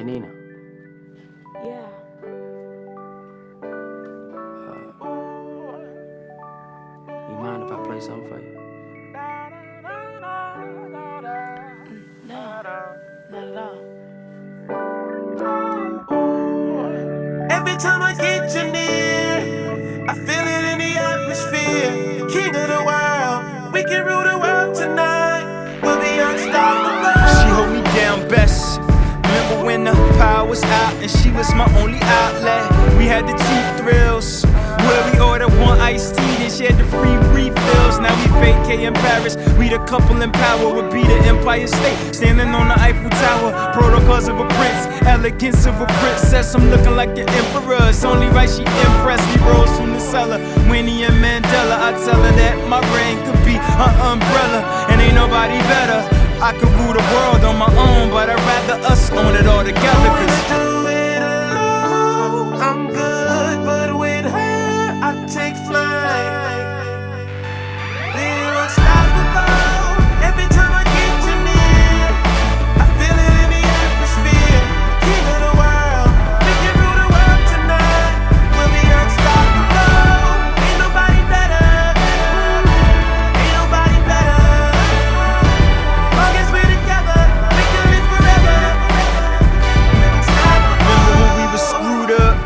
Hey, Nina. Yeah. You mind if I play something for you? No, not at all. Every time I get you near, I feel it in the atmosphere. King of the world, we can rule the world tonight. We'll be unstoppable. She hold me down best. Remember when the power was out and she was my only outlet. We had the cheap thrills, where we ordered one iced tea, then shared the free refills. Now we vacay in Paris. We the couple in power, would be the Empire State, standing on the Eiffel Tower. Protocols of a prince, elegance of a princess. I'm looking like the emperor. It's only right she impressed me. Rose from the cellar, Winnie and Mandela. I tell her that my rain could be her umbrella, and ain't nobody better. I could rule the world on my own, but I'd rather us own it all together. I wanna do it alone. I'm good, but with her, I take flight. We're unstoppable. Every time I get you near, I feel it in the atmosphere. King of the world, we can rule the world tonight. We'll be unstoppable. Ain't nobody better. Ain't nobody better. Long as we're together, we can live forever. We're unstoppable. Remember when we were screwed up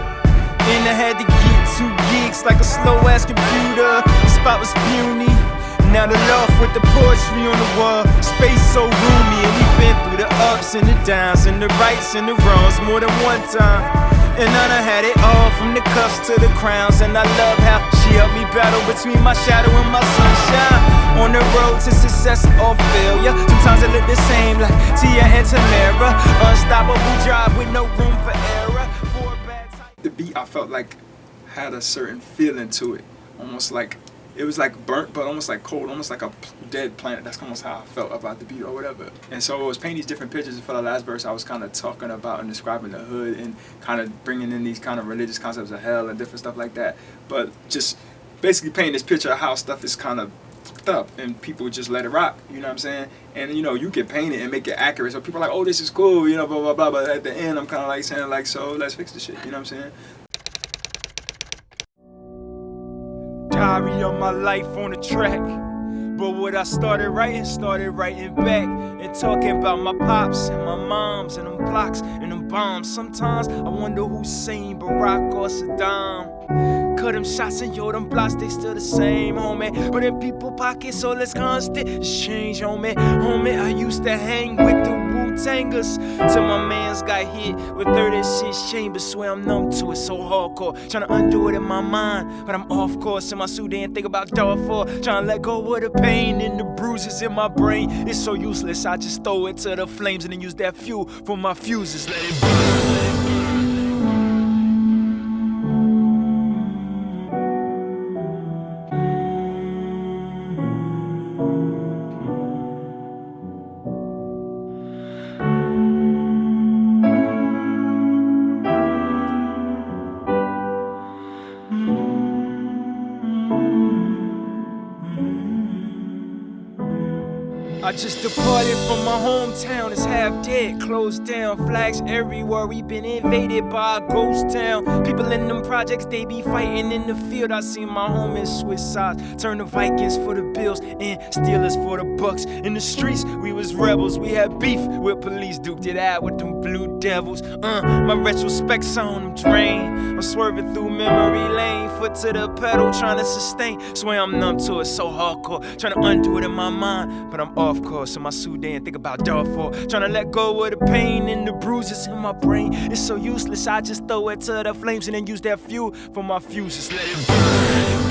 and I had to get 2 gigs like a slow-ass computer. The spot was puny. Now the loft with the poetry on the wall. Space so roomy, and we've been through the ups and the downs and the rights and the wrongs more than one time. And I done had it all from the cuffs to the crowns. And I love how she helped me battle between my shadow and my sunshine. On the road to success or failure, sometimes it look the same like Tia and Tamara. Unstoppable drive with no room for error. For a bad time. The beat, I felt like had a certain feeling to it, almost like it was like burnt, but almost like cold, almost like a dead planet. That's almost how I felt about the beat or whatever. And so I was painting these different pictures. For the last verse, I was kind of talking about and describing the hood and kind of bringing in these kind of religious concepts of hell and different stuff like that. But just basically painting this picture of how stuff is kind of fucked up and people just let it rock. You know what I'm saying? And you know, you can paint it and make it accurate. So people are like, oh, this is cool, you know, blah blah blah. But at the end, I'm kind of like saying like, so let's fix the shit. You know what I'm saying? Diary of my life on the track. But what I started writing back. And talking about my pops and my moms and them blocks and them bombs. Sometimes I wonder who's sane, Barack or Saddam. Cut them shots and yo, them blocks, they still the same, homie. But in people pockets, so let's constant change, homie. Homie, I used to hang with the Wu-Tangers till my mans got hit with 36 chambers. Swear I'm numb to it, so hardcore. Tryna undo it in my mind, but I'm off course in my Sudan. Think about Darfur, tryna let go of the pain and the bruises in my brain. It's so useless, I just throw it to the flames and then use that fuel for my fuses. Let it burn. I just departed from my hometown, it's half dead, closed down, flags everywhere, we been invaded by a ghost town. People in them projects, they be fighting in the field. I seen my homies switch sides, turn the Vikings for the Bills and Steelers for the Bucks. In the streets, we was rebels, we had beef with police, duked it out with them Blue Devils. My retrospect's on them drain, I'm swerving through memory lane, foot to the pedal, trying to sustain. Swear I'm numb to it, so hardcore, trying to undo it in my mind, but I'm off course in my Sudan, think about Darfur, trying to let go of the pain and the bruises in my brain. It's so useless, I just throw it to the flames and then use that fuel for my fuses. Let it burn.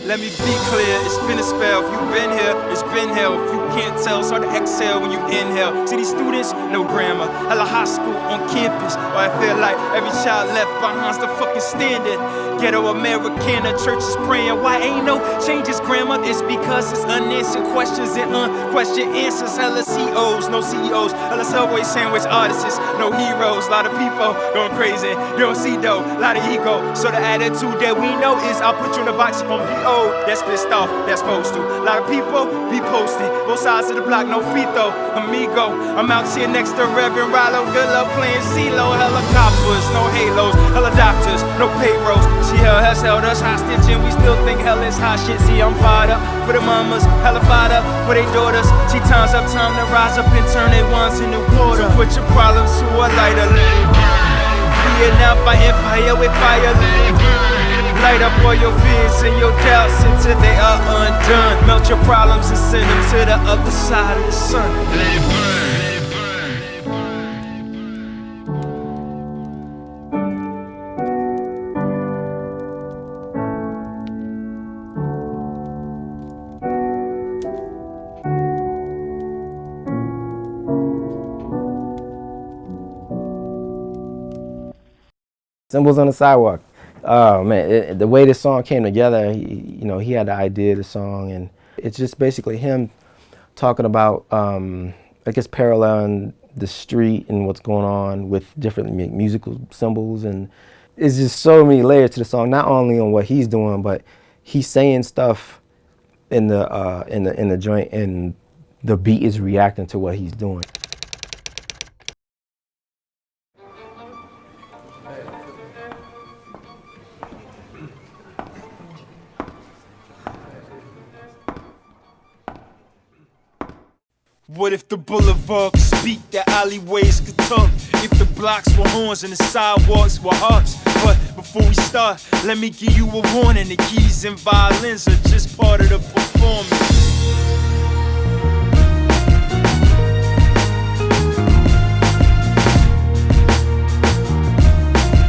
Let me be clear, it's been a spell. If you been here, it's been hell. If you can't tell, it's hard to exhale when you inhale. See these students, no grammar, hella high school on campus. Or I feel like every child left behind still fucking standing. Ghetto American, the church is praying. Why ain't no changes, grandma? It's because it's unanswered questions and unquestioned answers. Hella COs, no CEOs. Hella Subway sandwich artists, no heroes. Lot of people going crazy. You don't see though, lot of ego. So the attitude that we know is I'll put you in a box from VO. That's pissed off, that's supposed to. Lot of people be posted. Both sides of the block, no free throw. Amigo, I'm out here next to Reverend Rollo. Good luck playing CeeLo. Helicopters, no halos. Hella doctors, no payrolls. See, hell has held us hostage and we still think hell is hot shit. See, I'm fired up for the mamas, hella fired up for their daughters. See, time's up, time to rise up and turn their ones into quarter. Put your problems to a lighter. Vietnam fighting fire with fire. Light up all your fears and your doubts until they are undone. Melt your problems and send them to the other side of the sun. Let it burn. Symbols on the Sidewalk. Oh man, the way this song came together, he had the idea of the song, and it's just basically him talking about, I guess, paralleling the street and what's going on with different musical symbols, and it's just so many layers to the song. Not only on what he's doing, but he's saying stuff in the joint, and the beat is reacting to what he's doing. What if the boulevard could speak, the alleyways could talk? If the blocks were horns and the sidewalks were harps? But before we start, let me give you a warning. The keys and violins are just part of the performance.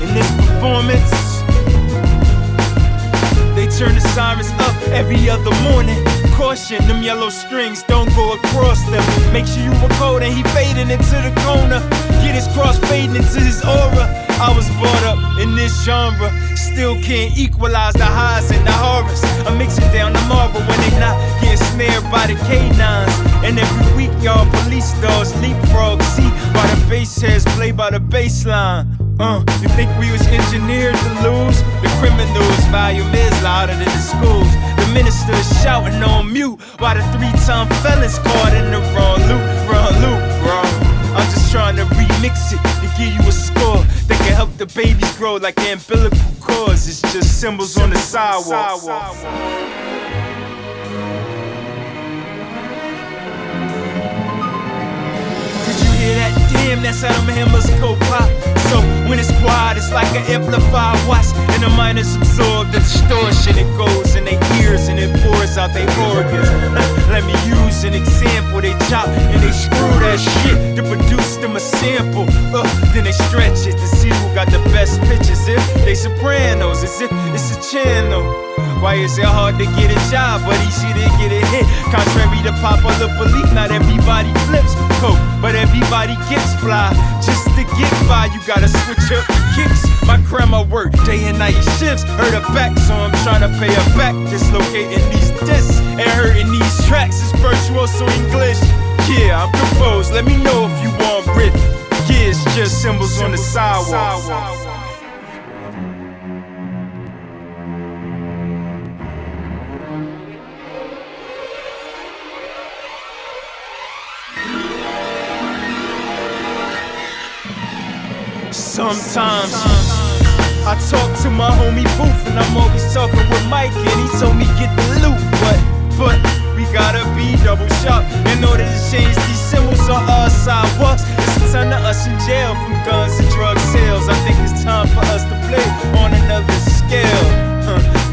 In this performance, they turn the sirens up every other morning. Caution, them yellow strings don't go across them. Make sure you record and he fading into the corner. Get his cross fading into his aura. I was brought up in this genre, still can't equalize the highs and the horrors. I'm mixing down the marble when they not getting snared by the K9s. And every week y'all police dogs leapfrog. See by the bass heads play by the bass line. You think we was engineered to lose? The criminals volume is louder than the schools. The minister is shouting on mute while the 3-time felons caught in the wrong loop, bro. I'm just trying to remix it to give you a score that can help the babies grow like the umbilical cords. It's just symbols on the sidewalk. Did you hear that? Damn, that's how them hammers go pop. So when it's quiet, it's like an amplified watch, and the minds absorb the distortion. It goes in their ears and it pours out their organs. Let me use an example. They chop and they screw that shit to produce them a sample. Then they stretch it to see who got the best pitches. If they sopranos, as if it's a channel. Why is it hard to get a job, but easy to get a hit? Contrary to popular belief, not everybody flips coke, but everybody gets fly. Just to get by, you gotta switch up your kicks. My grandma worked day and night shifts, hurt her back, so I'm trying to pay her back. Dislocating these discs and hurting these tracks is virtuoso English. Yeah, I'm composed, let me know if you want riff. Yeah, it's just symbols on the sidewalk. Sometimes I talk to my homie Booth, and I'm always talking with Mike, and he told me get the loot, but we gotta be double sharp in order to change these symbols on our sidewalks. It's a ton of us in jail from guns and drug sales. I think it's time for us to play on another scale.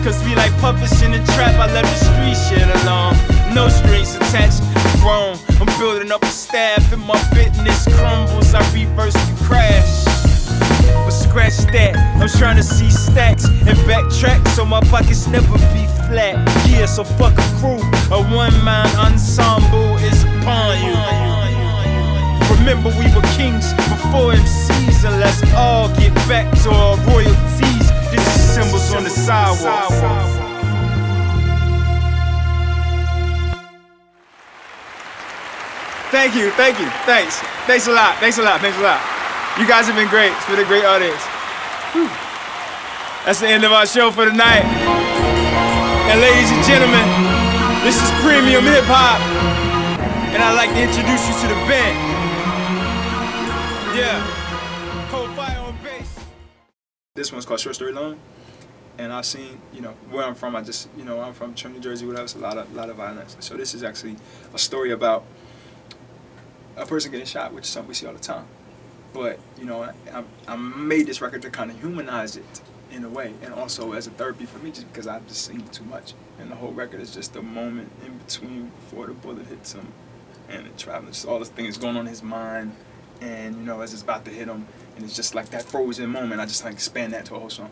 Cause we like puppets in the trap. I left the street shit alone, no strings attached. Grown, I'm building up a staff, and my business crumbles. I reverse and crash. But scratch that, I'm trying to see stacks and backtrack so my pockets never be flat. Yeah, so fuck a crew, a one-man ensemble is upon you. Remember we were kings before MCs, and let's all get back to our royalties. This is symbols symbols on the sidewalk. Thank you, thanks a lot. You guys have been great. It's been a great audience. Whew. That's the end of our show for tonight. And ladies and gentlemen, this is Premium Hip Hop, and I'd like to introduce you to the band. Yeah, Cold Fire on bass. This one's called Short Story Long, and I've seen, where I'm from. I'm from Trenton, New Jersey. Whatever. It's a lot of violence. So this is actually a story about a person getting shot, which is something we see all the time. But I made this record to kind of humanize it in a way, and also as a therapy for me, just because I've just seen too much. And the whole record is just a moment in between before the bullet hits him and the traveling, just all this things going on in his mind, and as it's about to hit him, and it's just like that frozen moment. I just like expand that to a whole song.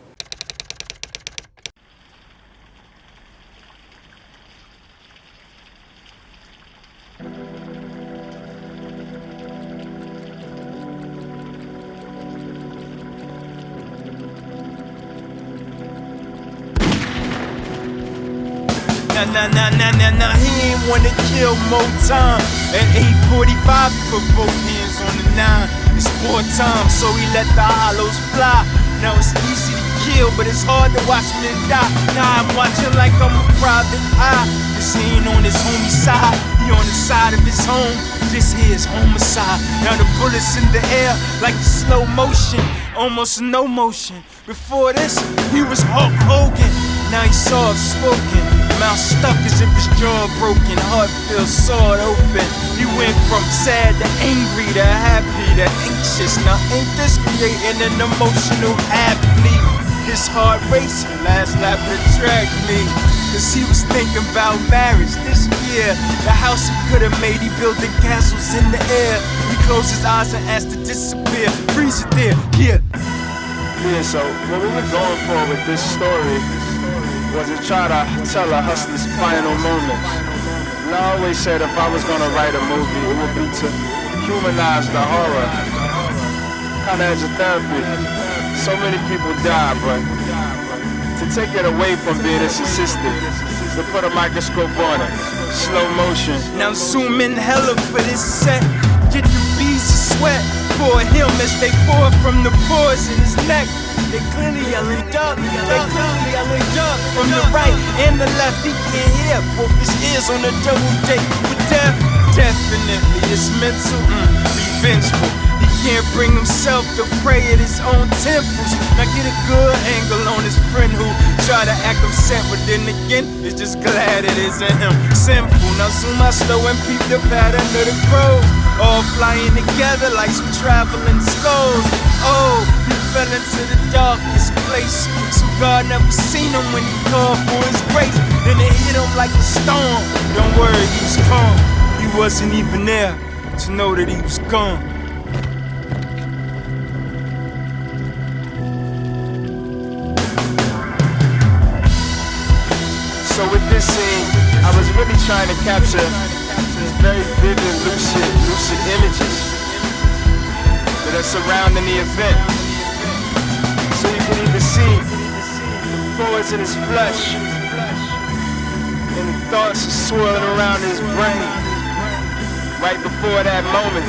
Nah, he ain't wanna kill more time. At 8:45, put both hands on the 9. It's wartime, so he let the hollows fly. Now it's easy to kill, but it's hard to watch me die. Now I'm watching like I'm a private eye. This ain't on his homie side, he on the side of his home. This here is homicide. Now the bullets in the air like the slow motion, almost no motion. Before this, he was Hulk Hogan. Now he's soft-spoken, mouth stuck as if his jaw broken, heart feels sawed open. He went from sad to angry to happy to anxious. Now ain't this creating an emotional athlete? His heart racing, last lap of the track meet. Cause he was thinking about marriage this year. The house he could've made, he building castles in the air. He closed his eyes and asked to disappear. Freeze it there, Yeah, so what we were going for with this story was to try to tell a hustler's final moments. And I always said if I was gonna write a movie, it would be to humanize the horror, kinda as a therapy. So many people die, but to take it away from being a statistic, to put a microscope on it, slow motion. Now zoom in hella for this set, get the beads of sweat, pour him as they pour from the pores in his neck. They clearly yelling duck, from the right and the left. He can't hear, both his ears on a double date with death. Definitely it's mental, revengeful. He can't bring himself to pray at his own temples. Now get a good angle on his friend who try to act upset, but then again, it's just glad it isn't him. Simple, now zoom out slow and peep the pattern of the crows, all flying together like some traveling skulls. Oh, he fell into the darkest place, so God never seen him when he called for his grace. Then it hit him like a storm. Don't worry, he was calm. He wasn't even there to know that he was gone. So with this scene, I was really trying to capture these very vivid, lucid images that are surrounding the event. So you can even see the pores in his flesh and the thoughts are swirling around his brain right before that moment,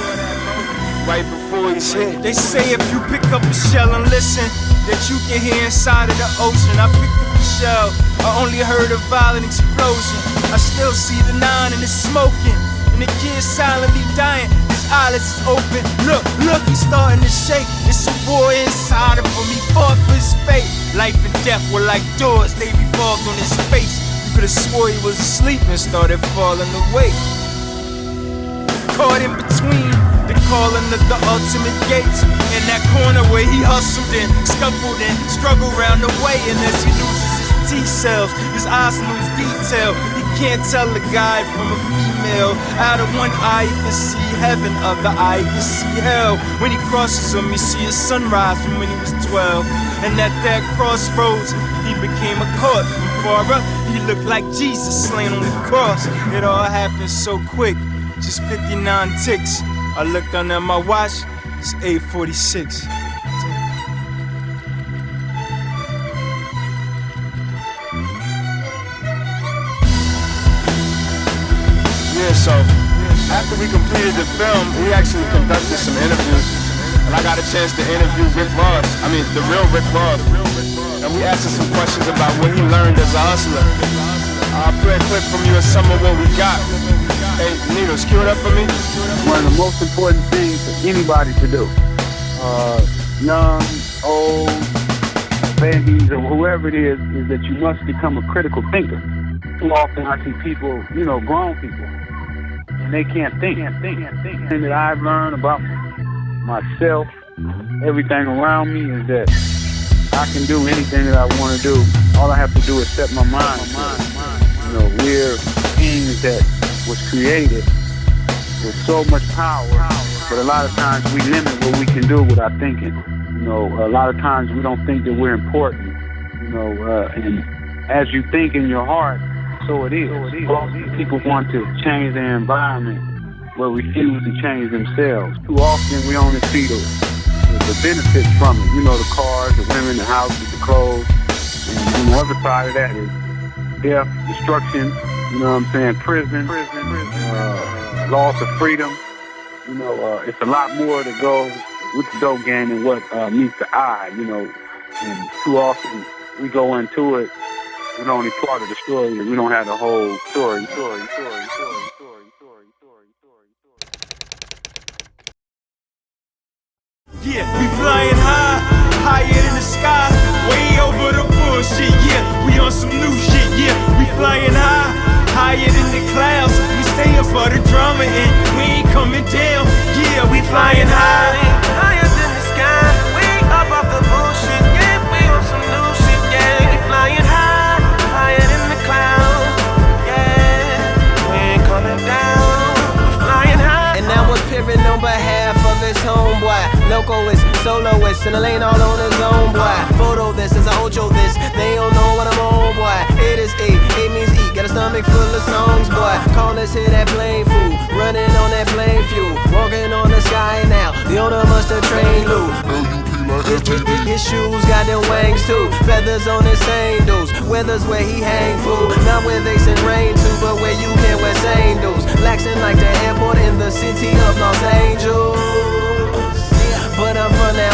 right before he's hit. They say if you pick up a shell and listen, that you can hear inside of the ocean. I picked up the shell, I only heard a violent explosion. I still see the 9 and it's smoking, and the kid silently dying. His eyelids is open. Look, he's starting to shake. It's a war inside of him. He fought for his fate. Life and death were like doors, they revolved on his face. You could've swore he was asleep and started falling away. Caught in between the calling of the ultimate gates, in that corner where he hustled and scuffled and struggled round the way. And as he loses his T-cells, his eyes lose detail. He can't tell a guy from a female. Out of one eye he can see heaven, other eye he can see hell. When he crosses them, you see a sunrise from when he was 12. And at that crossroads, he became a corpse. From far up, he looked like Jesus slain on the cross. It all happened so quick, just 59 ticks. I looked down at my watch, it's 8:46. Yeah, so after we completed the film, we actually conducted some interviews. And I got a chance to interview Rick Ross. I mean, the real Rick Ross. And we asked him some questions about what he learned as a hustler. I'll play a clip from you of some of what we got. Hey, Needles, cue it up for me. One of the most important things for anybody to do, young, old, babies, or whoever it is that you must become a critical thinker. Too often I see people, grown people, and they can't think. And that I've learned about myself, everything around me, is that I can do anything that I want to do. All I have to do is set my mind. We're beings that was created with so much power, but a lot of times we limit what we can do with our thinking. A lot of times we don't think that we're important. And as you think in your heart, so it is. People want to change their environment, but refuse to change themselves. Too often we only see the benefits from it. The cars, the women, the houses, the clothes. And the other side of that is death, destruction, prison, loss of freedom. It's a lot more to go with the dope game than what meets the eye, and too often we go into it with only part of the story, and we don't have the whole story. Yeah, we flying high, higher in the sky, way over the bullshit. Yeah, we on some new shit. Yeah, we flying high, higher than the clouds. We stay up for the drama and we ain't coming down. Yeah, we flying high, Higher than the sky, way up off the bullshit. Yeah, we on some new shit. Yeah, we flying high, higher than the clouds. Yeah, we ain't coming down. We flying high. And now we're pivoting on behalf of his homeboy. Locoist, soloist, in the lane all on his own, boy. Photo this as I Ojo this, they don't know what I'm on, boy. It is E means eat, got a stomach full of songs, boy. Call this here that plain food, running on that plain fuel. Walking on the sky now, the owner must have trained Lou. His shoes got them wings too, feathers on his sandals. Weather's where he hang, fool. Not where they send rain to, but where you can wear sandals. Laxing like the airport in the city of Los Angeles. But I'm from that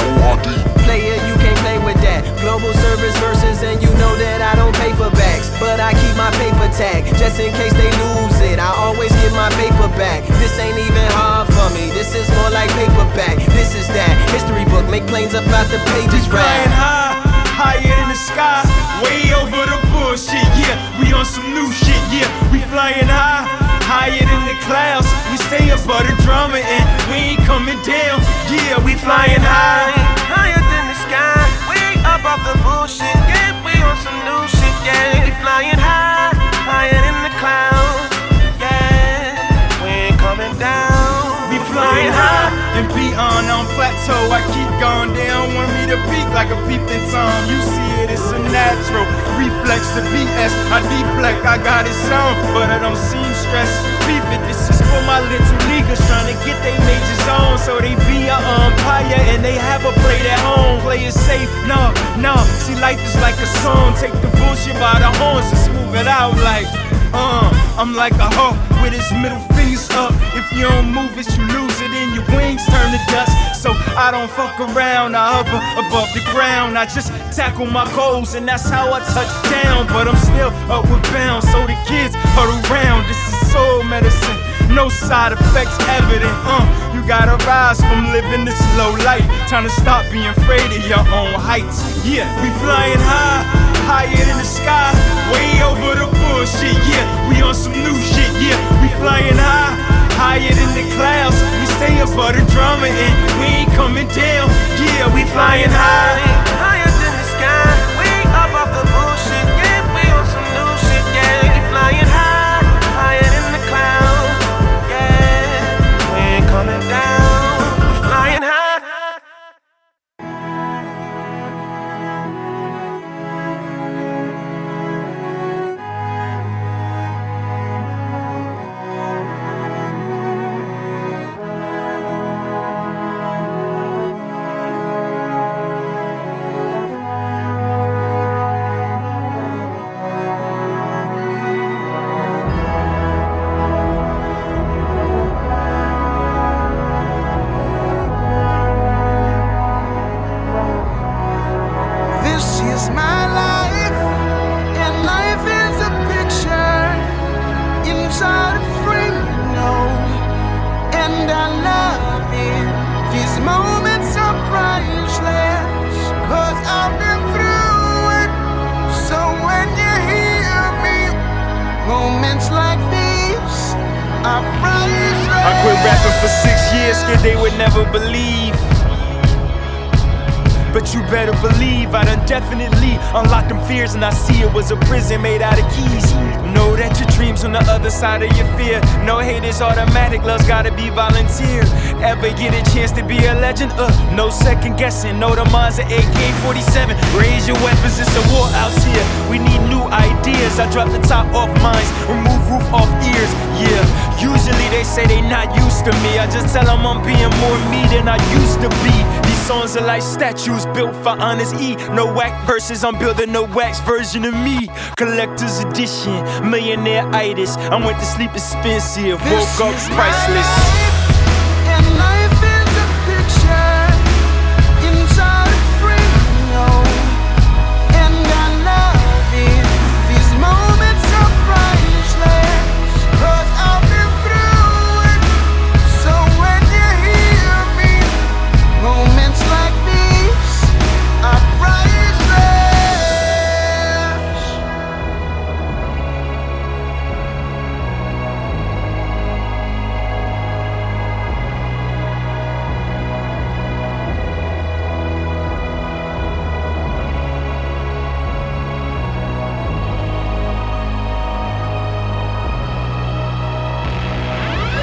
player, you can't play with that. Global service versus, and you know that I don't pay for backs. But I keep my paper tag, just in case they lose it. I always get my paper back. This ain't even hard for me, this is more like paperback. This is that history book, make planes up out the pages. flying high, higher than the sky, way over the bullshit. Yeah, we on some new shit. Yeah, we flying high, higher than the clouds. We stay above the drama and we ain't coming down. Yeah, we flying high, higher than the sky, way up off the bullshit. Yeah, we on some new shit. Yeah, we flying high, higher than the clouds. Yeah, we ain't coming down. we flying high and beyond on plateau. I keep going down, want me to peak like a peeping Tom. You see it, it's a natural reflex to BS. I deflect, I got it on, but I don't seem stressed. Beep it, this is for my little leaguers trying to get they majors on, so they be a umpire and they have a plate at home. Play it safe, no. See, life is like a song. Take the bullshit by the horns and smooth it out like. I'm like a hawk with his middle fingers up. If you don't move it, you lose it and your wings turn to dust. So I don't fuck around, I hover above the ground. I just tackle my goals and that's how I touch down. But I'm still upward bound, so the kids huddle round. This is soul medicine, no side effects evident. You gotta rise from living this low life. Trying to stop being afraid of your own heights. Yeah, we flying high, higher than the sky, way over the bullshit. Yeah, we on some new shit. Yeah, we flying high, higher than the clouds. We stay above the drama and we ain't coming down. Yeah, we flying high, higher than the sky, way up off the bullshit. Yeah, we on some new shit. Yeah, we flying high, higher than the clouds. Yeah, we ain't coming down. We flying high. and I love it. These moments are priceless, 'cause I've been through it. So when you hear me, moments like these are priceless. I quit rapping for 6 years, scared they would never believe. But you better believe I done definitely unlocked them fears, and I see it was a prison made out of keys. Know that your dreams on the other side of your fear. No hate is automatic, love's gotta be volunteer. Ever get a chance to be a legend? No second guessing, know the minds of AK-47. Raise your weapons, it's a war out here. We need new ideas. I drop the top off minds, remove roof off ears. Yeah, usually they say they not used to me. I just tell them I'm being more me than I used to be. These songs are like statues built for honest E. No whack verses, I'm building a wax version of me. Collector's edition, millionaire-itis. I went to sleep expensive, woke up priceless. And life is a picture inside a frame, and I love it. These moments are priceless, 'cause I've been through it. So when you hear me, moments like these are priceless.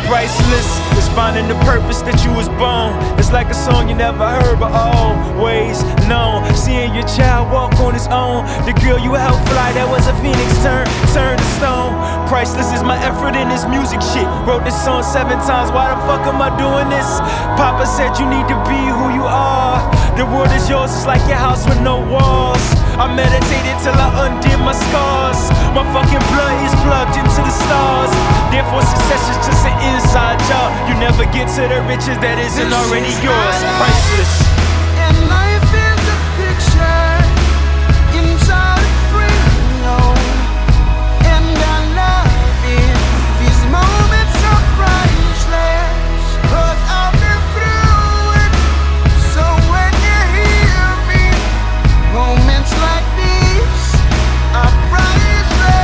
Priceless is finding the purpose that you was born. It's like a song you never heard but always known. Seeing your child walk on his own. The girl you helped fly, that was a phoenix turn to stone. Priceless is my effort in this music shit. Wrote this song 7 times, why the fuck am I doing this? Papa said you need to be who you are. The world is yours, it's like your house with no walls. I meditated till I undid my scars. My fucking blood is plugged into the stars. Therefore success is just an inside job. You never get to the riches that isn't already yours. Priceless. And life is a picture inside a frame, and I love it. These moments are priceless, 'cause I've been through it. So when you hear me, moments like these are priceless.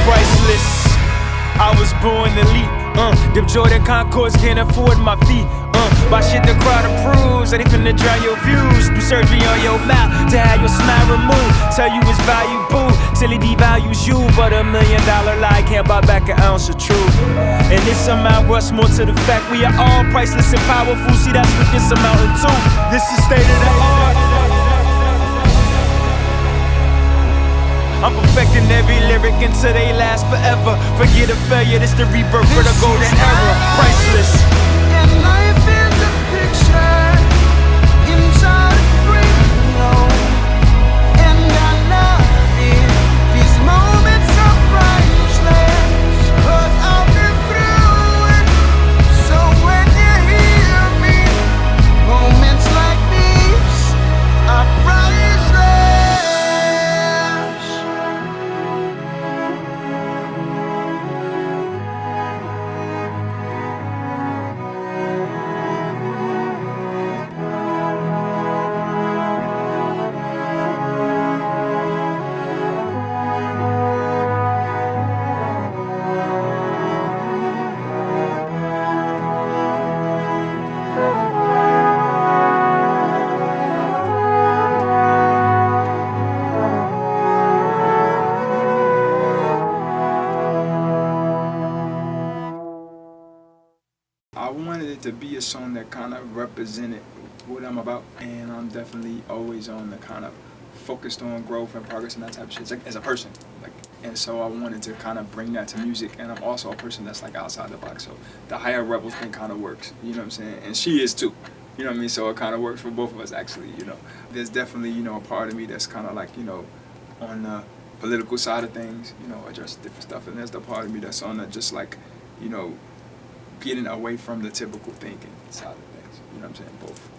Priceless. I was born elite. Them Jordan Concords can't afford my feet. Buy shit the crowd approves, so they finna drown your views. Do surgery on your mouth to have your smile removed. Tell you it's valuable till it devalues you. But $1 million lie can't buy back an ounce of truth. And this amount rush more to the fact we are all priceless and powerful. See, that's what this amounting to. This is state of the art. I'm perfecting every lyric until they last forever. Forget a failure, this the rebirth for the golden era. Priceless. And life is a picture inside a frame, and I love it. These moments are priceless, 'cause I've been through it. So when you hear me, moments like these are priceless. I wanted it to be a song that kind of represented what I'm about, and I'm definitely always on the kind of focused on growth and progress and that type of shit, like, as a person, like, and so I wanted to kind of bring that to music. And I'm also a person that's like outside the box, so the higher rebel thing kind of works, you know what I'm saying? And she is too, you know what I mean? So it kind of works for both of us, actually, you know. There's definitely, you know, a part of me that's kind of like, you know, on the political side of things, you know, address different stuff. And there's the part of me that's on that just like, you know, getting away from the typical thinking side of things. You know what I'm saying? Both.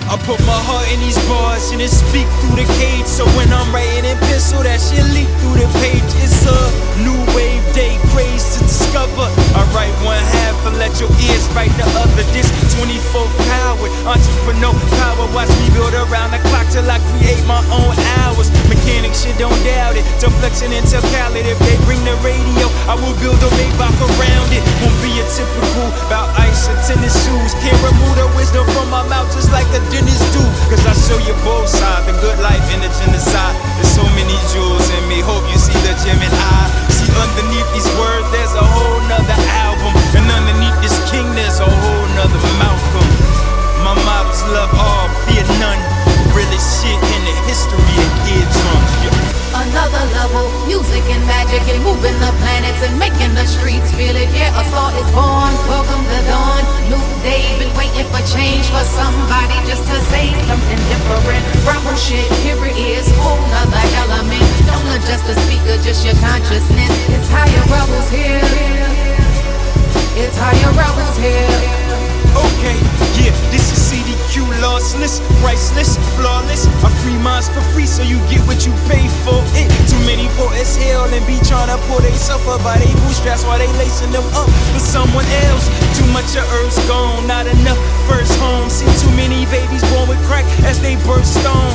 I put my heart in these bars and it speak through the cage. So when I'm writing in pencil, that shit leak through the page. It's a new wave day, praise to discover. I write one half and let your ears write the other. This 24 power, entrepreneur power. Watch me build around the clock till I create my own hours. Mechanic shit, don't doubt it. Till flexing until Khaled. If they bring the radio, I will build a Maybach around it. Won't be a typical about ice and tennis shoes. Can't remove the wisdom from my mouth just like the dentist do. Cause I show you both sides, the good life and the genocide. There's so many jewels in me, hope you see the gem in eye. See underneath these words there's a whole nother album. And underneath this king there's a whole nother Malcolm. My models love all, fear none. Really shit in the history of eardrums. Another level, music and magic and moving the planets and making the streets feel it. Yeah, a star is born, welcome the dawn. New day, been waiting for change for somebody just to say something different. Rebel shit, here it is, whole nother element. Don't adjust the speaker, just your consciousness. It's higher rebels here. It's higher rebels here. Okay, yeah, this is CDQ, lossless, priceless, flawless. I free minds for free so you get what you pay for it. Too many poets hell and be trying to pull they suffer by they bootstraps while they lacing them up for someone else. Too much of earth's gone, not enough first home. See too many babies born with crack as they burst on.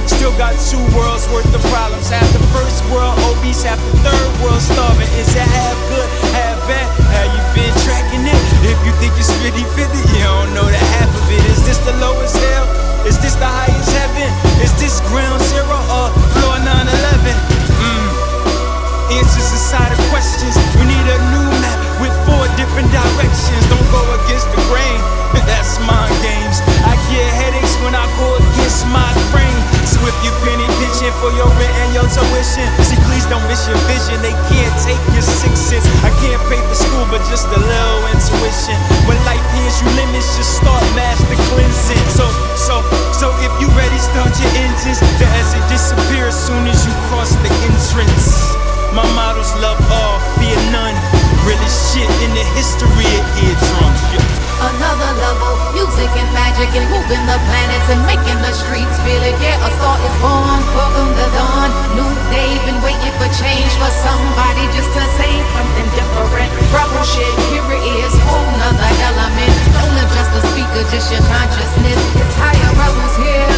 Still got 2 worlds worth of problems. Half the first world obese, half the third world starving. Is it half good, half bad? How you been tracking it? If you think it's 50-50, you don't know the half of it. Is this the lowest hell? Is this the highest heaven? Is this ground zero or floor 911? Answers inside of questions. We need a new map with 4 different directions. Don't go against the grain, that's mind games. I get headaches when I go against my brain. So if you penny pitching for your rent and your tuition, see please don't miss your vision. They can't take your 6 cents. I can't pay for school but just a little intuition. When life hands you limits, just start master cleansing. So if you ready, start your engines. The exit disappears as soon as you cross the entrance. My models love all, fear none. Really shit in the history of eardrums. Another level, music and magic and moving the planets and making the streets feel it. Yeah, a star is born, welcome the dawn. New day, been waiting for change for somebody just to say something different. Rebel shit, here it is, whole nother element. Don't adjust the speaker, just your consciousness. It's higher rebels here.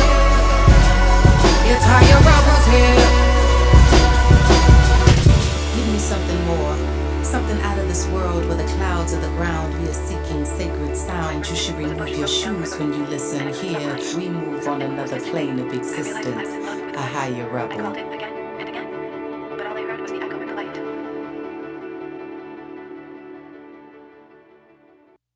It's higher rebels here. Give me something more. Something out of this world where the clouds of the ground we are seeking sacred sound. You should remove your shoes when you listen here. We move on another plane of existence, a higher rebel.